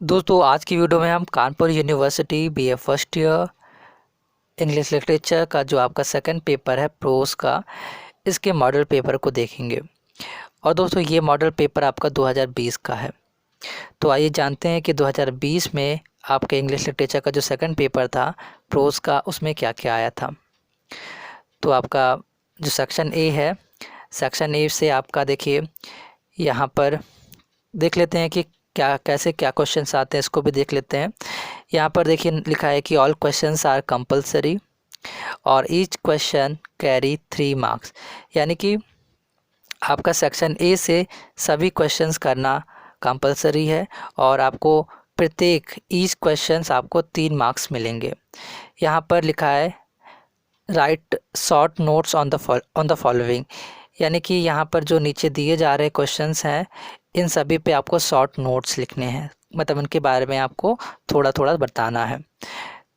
दोस्तों आज की वीडियो में हम Kanpur university BA first year English literature का जो आपका सेकंड पेपर है प्रोस का, इसके मॉडल पेपर को देखेंगे। और दोस्तों ये मॉडल पेपर आपका 2020 का है। तो आइए जानते हैं कि 2020 में आपके इंग्लिश लिटरेचर का जो सेकंड पेपर था प्रोस का, उसमें क्या क्या आया था। तो आपका जो सेक्शन ए है, सेक्शन ए से आपका देखिए यहाँ पर देख लेते हैं कि कैसे क्या क्वेश्चंस आते हैं, इसको भी देख लेते हैं। यहाँ पर देखिए लिखा है कि ऑल क्वेश्चंस आर कंपलसरी और ईच क्वेश्चन कैरी 3 मार्क्स। यानी कि आपका सेक्शन ए से सभी क्वेश्चंस करना कंपलसरी है और आपको प्रत्येक ईच क्वेश्चंस आपको 3 मार्क्स मिलेंगे। यहाँ पर लिखा है right short notes on the following. यानी कि यहाँ पर जो नीचे दिए जा रहे क्वेश्चंस हैं, इन सभी पे आपको शॉर्ट नोट्स लिखने हैं, मतलब उनके बारे में आपको थोड़ा थोड़ा बताना है।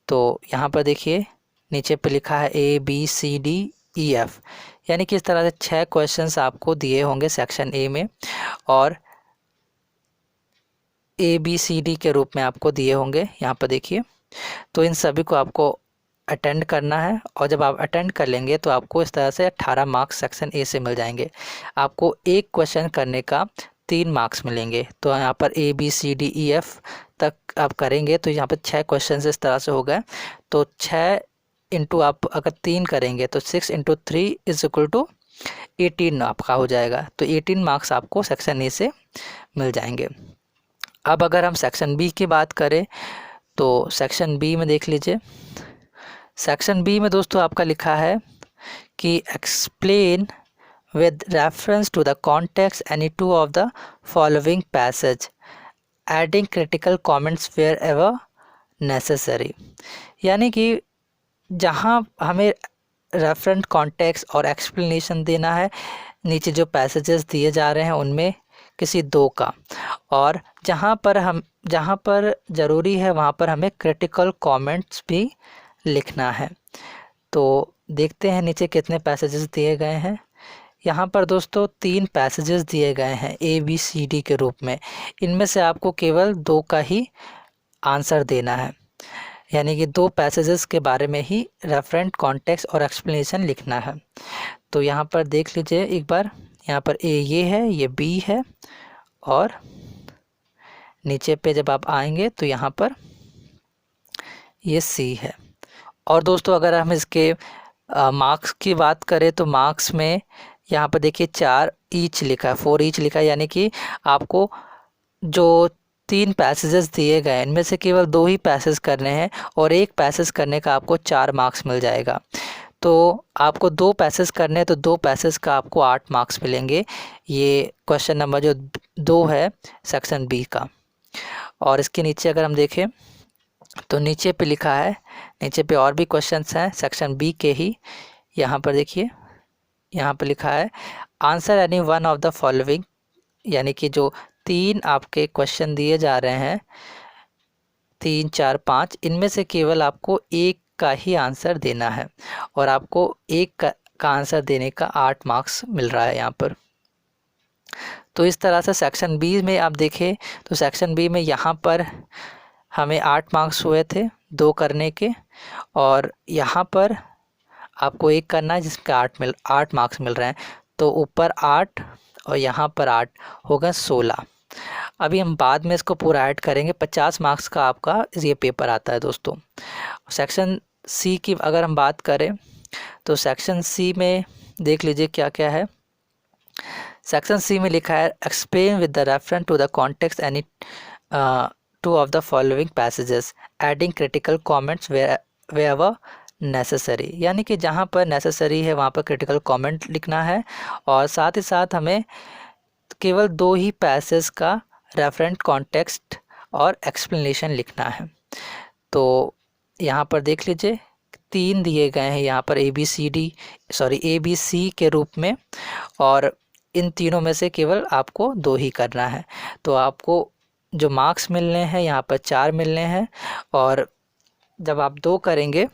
तो यहाँ पर देखिए नीचे पे लिखा है ABCDEF, यानी कि इस तरह से 6 क्वेश्चंस आपको दिए होंगे सेक्शन ए में और ABCD के रूप में आपको दिए होंगे। यहाँ पर देखिए, तो इन सभी को आपको अटेंड करना है और जब आप अटेंड कर लेंगे तो आपको इस तरह से 18 मार्क्स सेक्शन ए से मिल जाएंगे। आपको एक क्वेश्चन करने का 3 मार्क्स मिलेंगे। तो यहाँ पर ABCDEF तक आप करेंगे तो यहाँ पर 6 क्वेश्चन इस तरह से हो गए। तो 6 इंटू आप अगर 3 करेंगे तो 6 × 3 = 18 आपका हो जाएगा। तो 18 मार्क्स आपको सेक्शन ए से मिल जाएंगे। अब अगर हम सेक्शन बी की बात करें तो सेक्शन बी में देख लीजिए। सेक्शन बी में दोस्तों आपका लिखा है कि explain with reference to the context any two of the following passage, adding critical comments wherever necessary। यानी कि जहाँ हमें रेफरेंट कॉन्टेक्स्ट और एक्सप्लेनेशन देना है नीचे जो पैसेजेस दिए जा रहे हैं उनमें किसी दो का, और जहाँ पर ज़रूरी है वहाँ पर हमें क्रिटिकल कमेंट्स भी लिखना है। तो देखते हैं नीचे कितने पैसेजेस दिए गए हैं। यहाँ पर दोस्तों 3 पैसेजेस दिए गए हैं ABCD के रूप में। इनमें से आपको केवल 2 का ही आंसर देना है, यानी कि 2 पैसेजेस के बारे में ही रेफरेंट कॉन्टेक्स्ट और एक्सप्लेनेशन लिखना है। तो यहाँ पर देख लीजिए एक बार, यहाँ पर A ये है, ये B है और नीचे पे जब आप आएंगे तो यहाँ पर ये C है। और दोस्तों अगर हम इसके मार्क्स की बात करें तो मार्क्स में यहाँ पर देखिए 4 ईच लिखा है, 4 ईच लिखा है, यानी कि आपको जो 3 पैसेजेस दिए गए इनमें से केवल 2 ही पैसेज करने हैं और एक पैसेज करने का आपको 4 मार्क्स मिल जाएगा। तो आपको 2 पैसेज करने हैं तो 2 पैसेज का आपको 8 मार्क्स मिलेंगे। ये क्वेश्चन नंबर जो 2 है सेक्शन बी का। और इसके नीचे अगर हम देखें तो नीचे पे लिखा है, नीचे पे और भी क्वेश्चंस हैं सेक्शन बी के ही। यहाँ पर देखिए, यहाँ पर लिखा है answer any one of the following, यानी कि जो 3 आपके क्वेश्चन दिए जा रहे हैं 3, 4, 5, इनमें से केवल आपको एक का ही आंसर देना है और आपको एक का आंसर देने का 8 मार्क्स मिल रहा है यहाँ पर। तो इस तरह से सेक्शन बी में आप देखें तो सेक्शन बी में यहाँ पर हमें 8 मार्क्स हुए थे 2 करने के, और यहाँ पर आपको एक करना है जिसका 8 मार्क्स मिल रहे हैं। तो ऊपर 8 और यहाँ पर 8 हो गए 16। अभी हम बाद में इसको पूरा ऐड करेंगे। 50 मार्क्स का आपका ये पेपर आता है दोस्तों। सेक्शन सी की अगर हम बात करें तो सेक्शन सी में देख लीजिए क्या क्या है। सेक्शन सी में लिखा है explain with the reference to the context any 2 of the following passages, adding critical comments wherever necessary। यानी कि जहाँ पर नेसेसरी है वहाँ पर क्रिटिकल कमेंट लिखना है और साथ ही साथ हमें केवल 2 ही पैसेज का रेफरेंट कॉन्टेक्स्ट और एक्सप्लेनेशन लिखना है। तो यहाँ पर देख लीजिए 3 दिए गए हैं यहाँ पर ABC के रूप में, और इन तीनों में से केवल आपको 2 ही करना है। तो आपको जो मार्क्स मिलने हैं यहाँ पर 4 मिलने हैं, और जब आप 2 करेंगे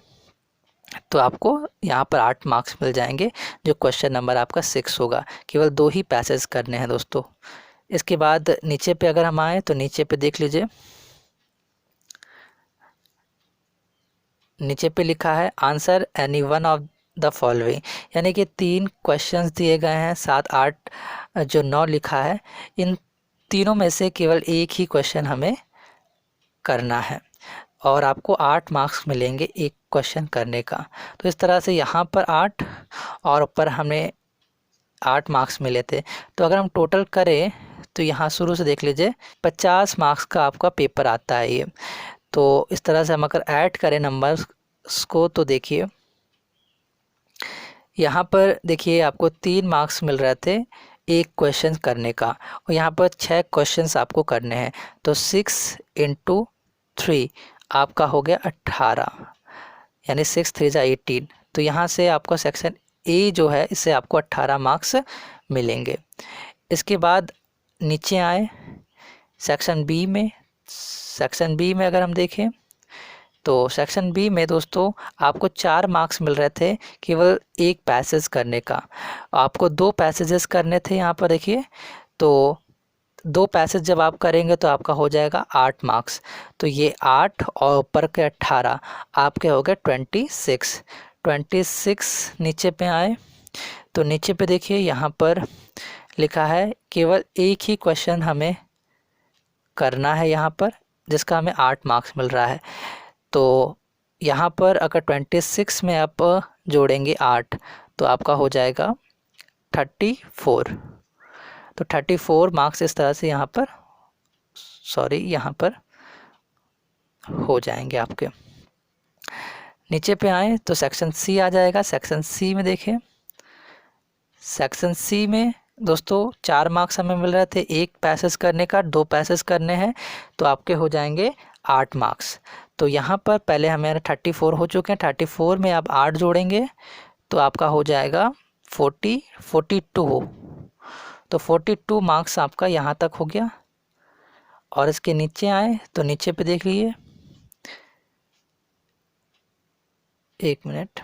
तो आपको यहाँ पर 8 मार्क्स मिल जाएंगे, जो क्वेश्चन नंबर आपका 6 होगा। केवल 2 ही पैसेज करने हैं दोस्तों। इसके बाद नीचे पे अगर हम आए तो नीचे पे देख लीजिए, नीचे पे लिखा है answer any one of the following, यानी कि 3 क्वेश्चंस दिए गए हैं, 7 8 जो 9 लिखा है, इन तीनों में से केवल एक ही क्वेश्चन हमें करना है और आपको 8 मार्क्स मिलेंगे एक क्वेश्चन करने का। तो इस तरह से यहाँ पर 8 और ऊपर हमें 8 मार्क्स मिले थे। तो अगर हम टोटल करें तो यहाँ शुरू से देख लीजिए 50 मार्क्स का आपका पेपर आता है ये। तो इस तरह से हम अगर ऐड करें नंबर्स को तो देखिए यहाँ पर देखिए आपको 3 मार्क्स मिल रहे थे एक क्वेश्चन करने का और यहाँ पर 6 क्वेश्चंस आपको करने हैं। तो 6 × 3 आपका हो गया 18, यानी 6 3 जा 18। तो यहाँ से आपको सेक्शन ए जो है इससे आपको 18 मार्क्स मिलेंगे। इसके बाद नीचे आए सेक्शन बी में। सेक्शन बी में अगर हम देखें तो सेक्शन बी में दोस्तों आपको 4 मार्क्स मिल रहे थे केवल एक पैसेज करने का। आपको 2 पैसेजेस करने थे यहाँ पर देखिए। तो 2 पैसेज जब आप करेंगे तो आपका हो जाएगा 8 मार्क्स। तो ये 8 और ऊपर के 18 आपके हो गए 26। नीचे पे आए तो नीचे पे देखिए यहाँ पर लिखा है केवल एक ही क्वेश्चन हमें करना है यहाँ पर, जिसका हमें 8 मार्क्स मिल रहा है। तो यहाँ पर अगर 26 में आप जोड़ेंगे 8 तो आपका हो जाएगा 34। तो 34 मार्क्स इस तरह से यहाँ पर हो जाएंगे आपके। नीचे पे आए तो सेक्शन सी आ जाएगा। सेक्शन सी में देखें, सेक्शन सी में दोस्तों 4 मार्क्स हमें मिल रहे थे एक पैसेज करने का, 2 पैसेज करने हैं तो आपके हो जाएंगे 8 मार्क्स। तो यहाँ पर पहले हमें 34 हो चुके हैं, 34 में आप 8 जोड़ेंगे तो आपका हो जाएगा 42। तो 42 मार्क्स आपका यहाँ तक हो गया। और इसके नीचे आए तो नीचे पे देख लीजिए, एक मिनट,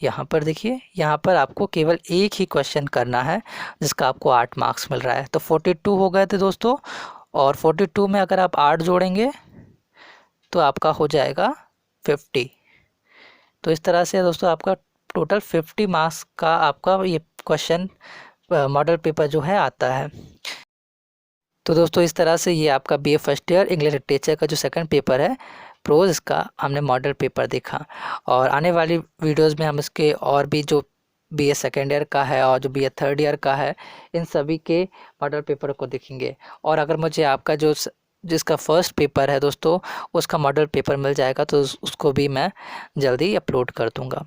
यहाँ पर देखिए, यहाँ पर आपको केवल एक ही क्वेश्चन करना है जिसका आपको 8 मार्क्स मिल रहा है। तो 42 हो गए थे दोस्तों, और 42 में अगर आप 8 जोड़ेंगे तो आपका हो जाएगा 50। तो इस तरह से दोस्तों आपका टोटल 50 मार्क्स का आपका ये क्वेश्चन मॉडल पेपर जो है आता है। तो दोस्तों इस तरह से ये आपका BA first year English literature का जो सेकंड पेपर है प्रोज, इसका हमने मॉडल पेपर देखा। और आने वाली वीडियोस में हम इसके और भी जो बीए सेकेंड ईयर का है और जो बीए थर्ड ईयर का है इन सभी के मॉडल पेपर को देखेंगे। और अगर मुझे आपका जिसका फर्स्ट पेपर है दोस्तों उसका मॉडल पेपर मिल जाएगा तो उसको भी मैं जल्दी अपलोड कर दूँगा।